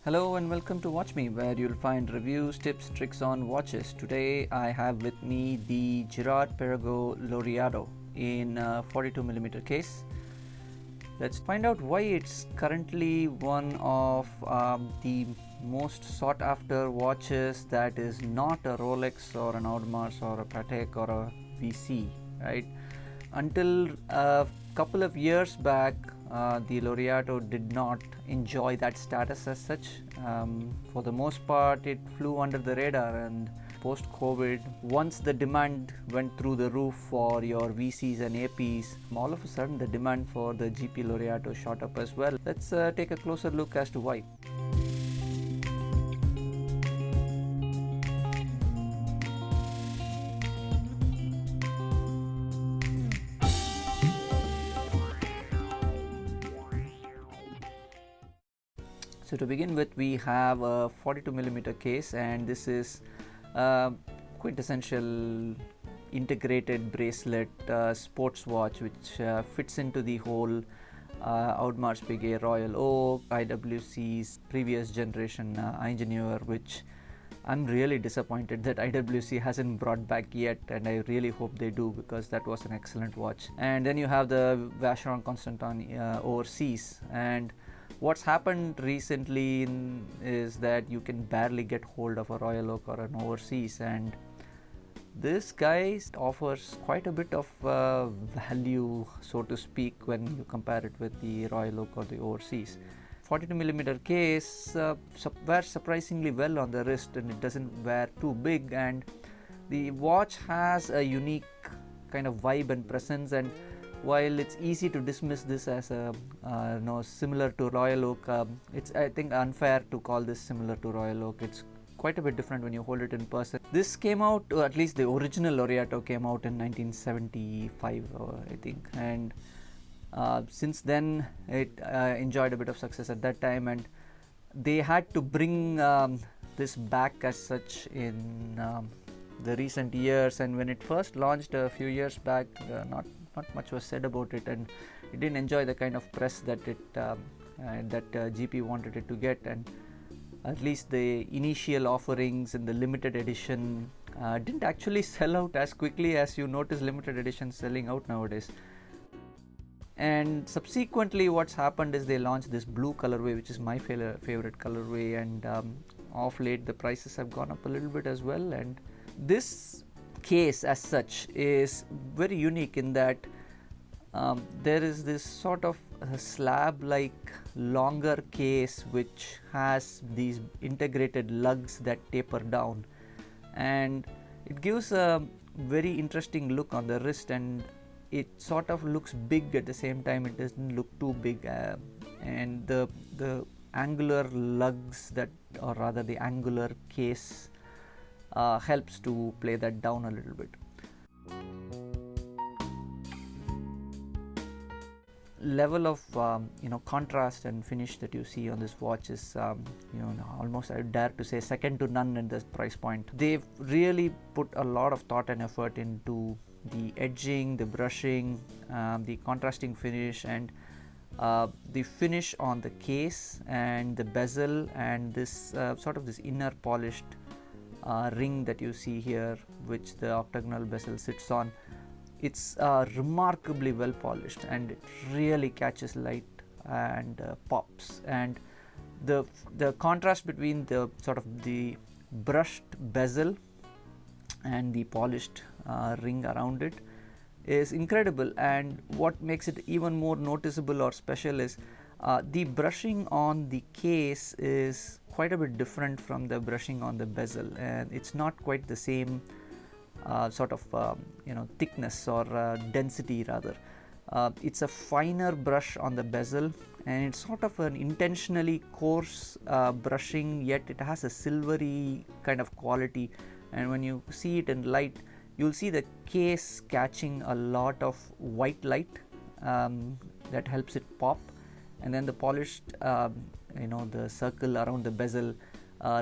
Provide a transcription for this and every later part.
Hello and welcome to Watch Me, where you'll find reviews, tips, tricks on watches. Today I have with me the Girard Perregaux Laureato in 42mm case. Let's find out why it's currently one of the most sought after watches that is not a Rolex or an Audemars or a Patek or a VC, right? Until a couple of years back, the Laureato did not enjoy that status as such. For the most part, it flew under the radar, and post-COVID, once the demand went through the roof for your VCs and APs, all of a sudden the demand for the GP Laureato shot up as well. Let's take a closer look as to why. So to begin with, we have a 42mm case, and this is a quintessential integrated bracelet sports watch which fits into the whole Audemars Piguet Royal Oak, IWC's previous generation engineer, which I'm really disappointed that IWC hasn't brought back yet, and I really hope they do, because that was an excellent watch. And then you have the Vacheron Constantin Overseas, and what's happened recently is that you can barely get hold of a Royal Oak or an Overseas, and this guy offers quite a bit of value, so to speak, when you compare it with the Royal Oak or the Overseas. 42mm case wears surprisingly well on the wrist, and it doesn't wear too big, and the watch has a unique kind of vibe and presence. And while it's easy to dismiss this as a similar to Royal Oak, it's, I think, unfair to call this similar to Royal Oak. It's quite a bit different when you hold it in person. This came out, or at least the original Laureato came out in 1975, I think, and since then it enjoyed a bit of success at that time, and they had to bring this back as such in the recent years. And when it first launched a few years back, not much was said about it, and it didn't enjoy the kind of press that GP wanted it to get. And at least the initial offerings and the limited edition didn't actually sell out as quickly as you notice limited editions selling out nowadays. And subsequently, what's happened is they launched this blue colorway, which is my favorite colorway, and of late the prices have gone up a little bit as well. And this case as such is very unique in that there is this sort of slab like longer case which has these integrated lugs that taper down, and it gives a very interesting look on the wrist, and it sort of looks big at the same time. It doesn't look too big, and the angular lugs, that, or rather the angular case, helps to play that down a little bit. Level of contrast and finish that you see on this watch is almost, I dare to say, second to none at this price point. They've really put a lot of thought and effort into the edging, the brushing, the contrasting finish, and the finish on the case and the bezel, and this sort of this inner polished ring that you see here, which the octagonal bezel sits on. It's remarkably well polished, and it really catches light and pops. And the contrast between the sort of the brushed bezel and the polished ring around it is incredible. And what makes it even more noticeable or special is the brushing on the case is quite a bit different from the brushing on the bezel, and it's not quite the same sort of thickness or density rather. It's a finer brush on the bezel, and it's sort of an intentionally coarse brushing, yet it has a silvery kind of quality. And when you see it in light, you'll see the case catching a lot of white light that helps it pop, and then the polished the circle around the bezel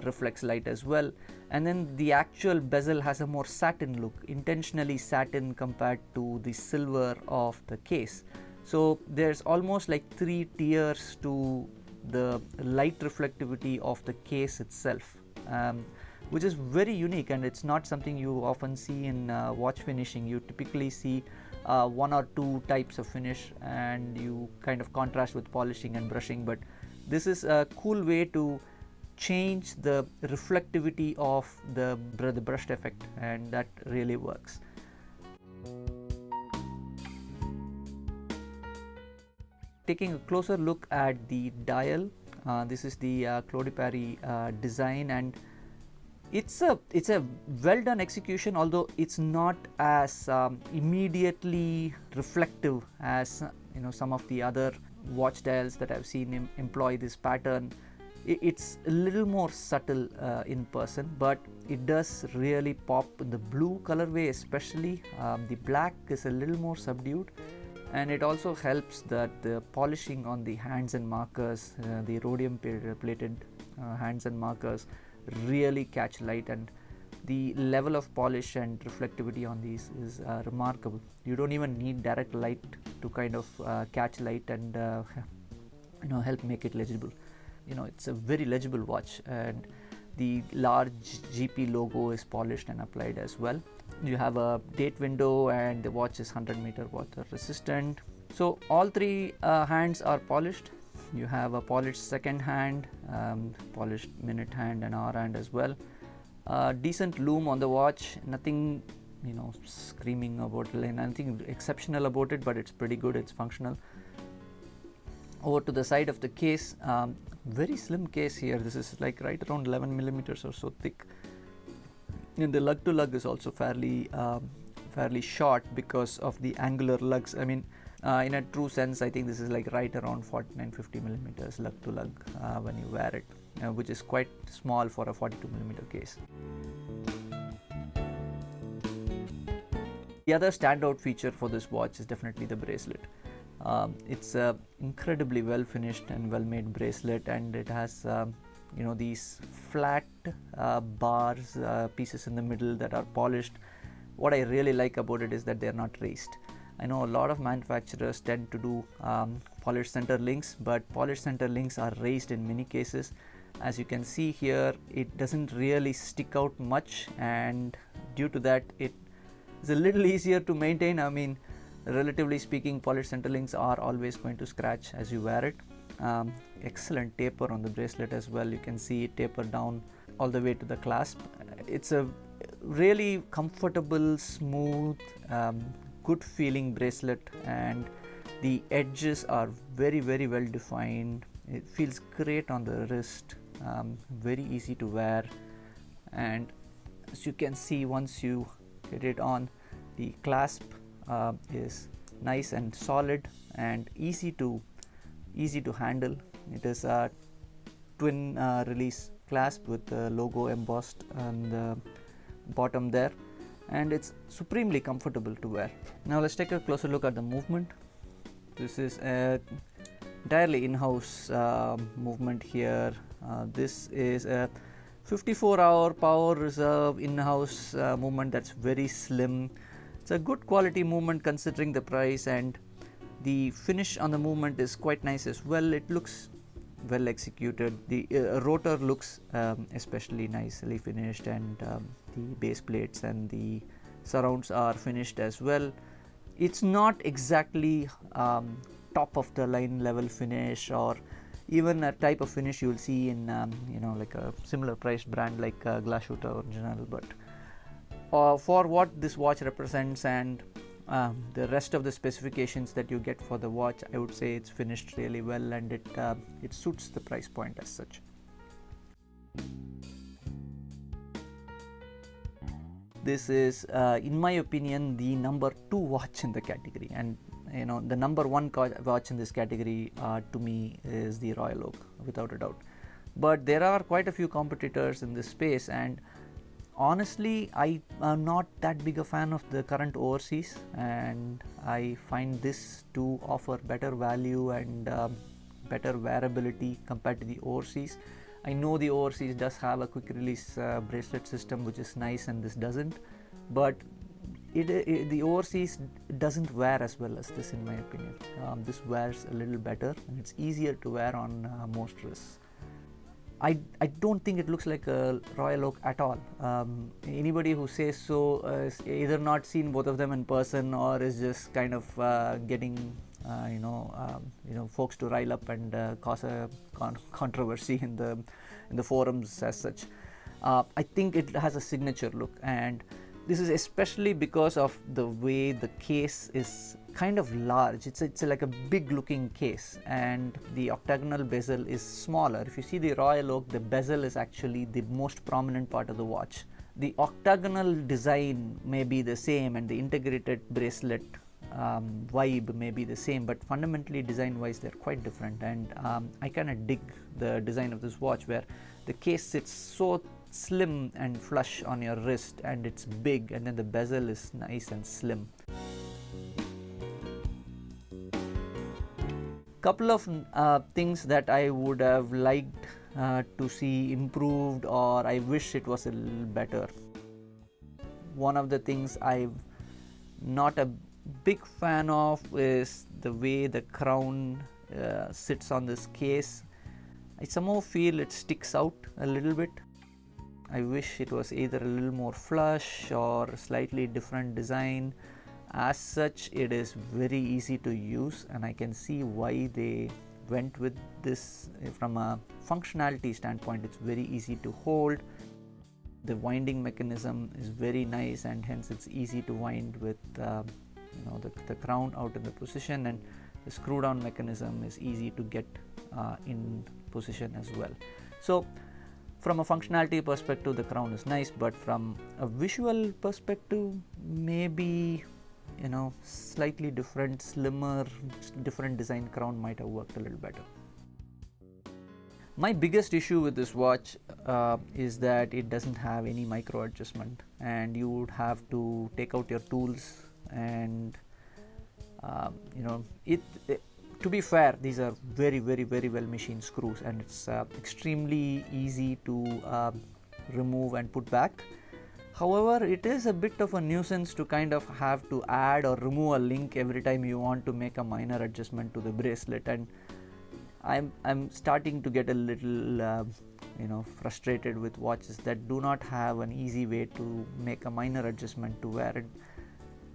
reflects light as well. And then the actual bezel has a more satin look, intentionally satin compared to the silver of the case. So there's almost like three tiers to the light reflectivity of the case itself, which is very unique, and it's not something you often see in watch finishing. You typically see one or two types of finish, and you kind of contrast with polishing and brushing, but this is a cool way to change the reflectivity of the brushed effect, and that really works. Taking a closer look at the dial, this is the Claude Perry design, and it's a well done execution, although it's not as immediately reflective as some of the other watch dials that I've seen employ this pattern. It's a little more subtle in person, but it does really pop in the blue colorway especially. The black is a little more subdued, and it also helps that the polishing on the hands and markers, the rhodium plated hands and markers, really catch light, and the level of polish and reflectivity on these is remarkable. You don't even need direct light to kind of catch light and help make it legible. It's a very legible watch, and the large GP logo is polished and applied as well. You have a date window, and the watch is 100-meter water resistant. So all three hands are polished. You have a polished second hand, polished minute hand and hour hand as well. Decent loom on the watch, nothing screaming about it, nothing exceptional about it, but it's pretty good, it's functional. Over to the side of the case, very slim case here. This is like right around 11 millimeters or so thick, and the lug to lug is also fairly short because of the angular lugs. I mean, in a true sense, I think this is like right around 49-50 millimeters lug to lug when you wear it, which is quite small for a 42 millimeter case. The other standout feature for this watch is definitely the bracelet. It's a incredibly well finished and well made bracelet, and it has these flat bars, pieces in the middle that are polished. What I really like about it is that they're not raised. I know a lot of manufacturers tend to do polished center links, but polished center links are raised in many cases. As you can see here, it doesn't really stick out much, and due to that it is a little easier to maintain. I mean, relatively speaking, polished center links are always going to scratch as you wear it. Excellent taper on the bracelet as well. You can see it taper down all the way to the clasp. It's a really comfortable, smooth, good feeling bracelet, and the edges are very well defined. It feels great on the wrist, very easy to wear, and as you can see, once you get it on, the clasp is nice and solid and easy to handle. It is a twin release clasp with the logo embossed on the bottom there, and it's supremely comfortable to wear. Now let's take a closer look at the movement. This is a entirely in-house movement here. This is a 54-hour power reserve in-house movement that's very slim. It's a good quality movement considering the price, and the finish on the movement is quite nice as well. It looks well executed. The rotor looks especially nicely finished, and the base plates and the surrounds are finished as well. It's not exactly top of the line level finish, or even a type of finish you will see in like a similar priced brand like Glashooter Original, but for what this watch represents and the rest of the specifications that you get for the watch, I would say it's finished really well, and it suits the price point as such. This is, in my opinion, the number 2 watch in the category, and the number 1 watch in this category to me is the Royal Oak, without a doubt. But there are quite a few competitors in this space, and honestly, I am not that big a fan of the current Overseas, and I find this to offer better value and better wearability compared to the Overseas. I know the Overseas does have a quick release bracelet system, which is nice, and this doesn't, but the Overseas doesn't wear as well as this, in my opinion. This wears a little better and it's easier to wear on most wrists. I don't think it looks like a Royal Oak at all. Anybody who says so is either not seen both of them in person or is just kind of getting folks to rile up and cause a controversy in the forums as such. I think it has a signature look, and this is especially because of the way the case is kind of large. It's like a big looking case, and the octagonal bezel is smaller. If you see the Royal Oak, the bezel is actually the most prominent part of the watch. The octagonal design may be the same and the integrated bracelet vibe may be the same, but fundamentally design wise they're quite different. And I kind of dig the design of this watch, where the case sits so slim and flush on your wrist and it's big, and then the bezel is nice and slim. Couple of things that I would have liked to see improved, or I wish it was a little better. One of the things I'm not a big fan of is the way the crown sits on this case. I somehow feel it sticks out a little bit. I wish it was either a little more flush or slightly different design. As such, it is very easy to use, and I can see why they went with this. From a functionality standpoint, it's very easy to hold. The winding mechanism is very nice, and hence it's easy to wind with the crown out in the position, and the screw down mechanism is easy to get in position as well. So from a functionality perspective, the crown is nice, but from a visual perspective, maybe slightly different, slimmer, different design crown might have worked a little better. My biggest issue with this watch is that it doesn't have any micro adjustment, and you would have to take out your tools and to be fair, these are very well machined screws, and it's extremely easy to remove and put back. However, it is a bit of a nuisance to kind of have to add or remove a link every time you want to make a minor adjustment to the bracelet, and I'm starting to get a little frustrated with watches that do not have an easy way to make a minor adjustment to wear it.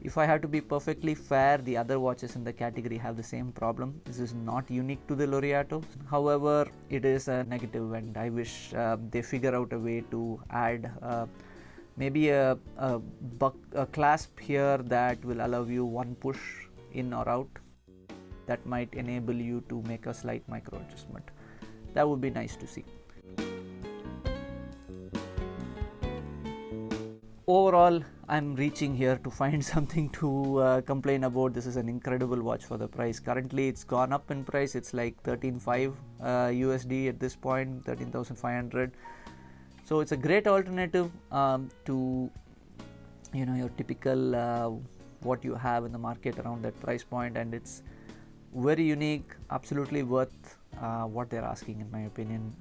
If I have to be perfectly fair, the other watches in the category have the same problem. This is not unique to the Laureato. However, it is a negative, and I wish they figure out a way to add maybe a clasp here that will allow you one push in or out. That might enable you to make a slight micro adjustment. That would be nice to see. Overall, I'm reaching here to find something to complain about. This is an incredible watch for the price. Currently, it's gone up in price. It's like 13.5 USD at this point, 13,500. So it's a great alternative to your typical what you have in the market around that price point, and it's very unique, absolutely worth what they're asking, in my opinion,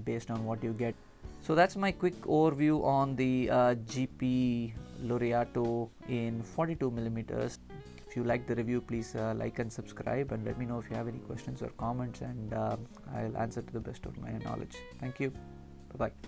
based on what you get. So that's my quick overview on the GP Laureato in 42 millimeters. If you like the review, please like and subscribe, and let me know if you have any questions or comments, and I'll answer to the best of my knowledge. Thank you. Bye bye.